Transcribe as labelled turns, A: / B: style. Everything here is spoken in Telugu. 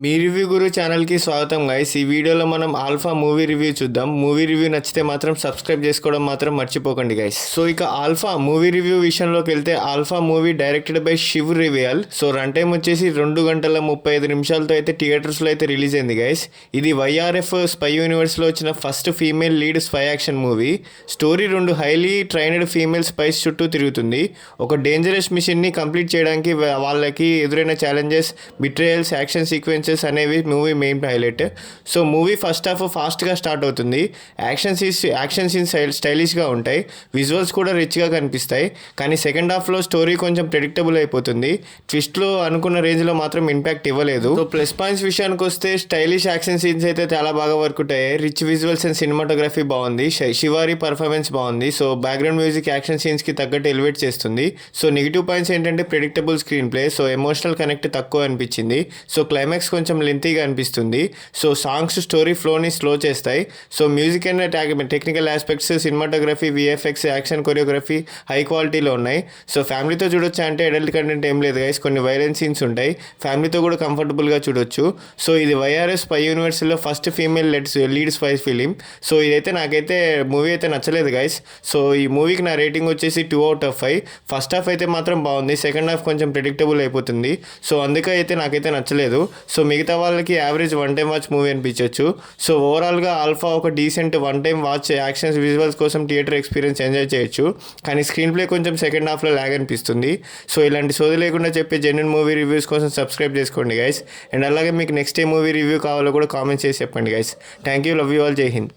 A: మీ రివ్యూ గురు ఛానల్కి స్వాగతం గైస్. ఈ వీడియోలో మనం ఆల్ఫా మూవీ రివ్యూ చూద్దాం. మూవీ రివ్యూ నచ్చితే మాత్రం సబ్స్క్రైబ్ చేసుకోవడం మాత్రం మర్చిపోకండి గైస్. సో ఇక ఆల్ఫా మూవీ రివ్యూ విషయంలోకి వెళ్తే Alpha movie directed by Shiv Rawail. So run time వచ్చేసి 2 గంటల 35 నిమిషాలతో అయితే థియేటర్స్లో అయితే రిలీజ్ అయింది గైస్. ఇది వైఆర్ఎఫ్ స్పై యూనివర్స్లో వచ్చిన first female lead spy action movie. Story 2 highly trained female spice చుట్టూ తిరుగుతుంది. ఒక డేంజరస్ మిషన్ని కంప్లీట్ చేయడానికి వాళ్ళకి ఎదురైన ఛాలెంజెస్, బిట్రేయల్స్, యాక్షన్ సీక్వెన్సెస్ అనేవి movie main highlight. So movie first half ఫాస్ట్గా స్టార్ట్ అవుతుంది. యాక్షన్ సీన్స్ స్టైలిష్గా ఉంటాయి, విజువల్స్ కూడా రిచ్గా కనిపిస్తాయి. కానీ సెకండ్ హాఫ్లో స్టోరీ కొంచెం ప్రెడిక్టబుల్ అయిపోతుంది. ట్విస్ట్లో అనుకున్న రేంజ్లో మాత్రం ఇంపాక్ట్ ఇవ్వలేదు. సో ప్లస్ పాయింట్స్ విషయానికి వస్తే స్టైలిష్ యాక్షన్ సీన్స్ అయితే చాలా బాగా వర్క్ అయ్యాయి. రిచ్ విజువల్స్ అండ్ సినిమాటోగ్రఫీ బాగుంది. శివారి పర్ఫార్మెన్స్ బాగుంది. సో బ్యాక్గ్రౌండ్ మ్యూజిక్ యాక్షన్ సీన్స్కి తగ్గట్టు ఎలివేట్ చేస్తుంది. సో నెగిటివ్ పాయింట్స్ ఏంటంటే predictable screen play. So emotional connect తక్కువ అనిపించింది. సో క్లైమాక్స్ కొంచెం లెంతీగా అనిపిస్తుంది. సో సాంగ్స్ స్టోరీ ఫ్లోని స్లో చేస్తాయి. So music and technical aspects, cinematography, VFX, action choreography high క్వాలిటీలో ఉన్నాయి. సో ఫ్యామిలీతో చూడొచ్చు అంటే అడల్ట్ కంటెంట్ ఏం లేదు గైస్. కొన్ని వైలెన్స్ సీన్స్ ఉంటాయి, ఫ్యామిలీతో కూడా కంఫర్టబుల్గా చూడొచ్చు. సో ఇది వైఆర్ఎస్ స్పై యూనివర్సిటీలో first female lead spy film. So ఇదైతే నాకైతే మూవీ అయితే నచ్చలేదు గైస్. సో ఈ మూవీకి నా రేటింగ్ వచ్చేసి 2/5. ఫస్ట్ హాఫ్ అయితే మాత్రం బాగుంది, సెకండ్ హాఫ్ కొంచెం ప్రెడిక్టబుల్ అయిపోతుంది. సో అందుకే అయితే నాకైతే నచ్చలేదు. సో మిగతా వాళ్ళకి average one time watch movie అనిపించవచ్చు. సో ఓవరాల్గా ఆల్ఫా ఒక decent one time watch. Actions, visuals కోసం థియేటర్ ఎక్స్పీరియన్స్ ఎంజాయ్ చేయొచ్చు. కానీ స్క్రీన్ ప్లే కొంచెం సెకండ్ హాఫ్లో లాగ్ అనిపిస్తుంది. సో ఇలాంటి సోది లేకుండా చెప్పే జెన్యూన్ మూవీ రివ్యూస్ కోసం సబ్స్క్రైబ్ చేసుకోండి గైస్. అండ్ అలాగే మీకు నెక్స్ట్ ఏ మూవీ రివ్యూ కావాలో కూడా కామెంట్స్ చేసి చెప్పండి guys. Thank you, love you all, జై హింద్.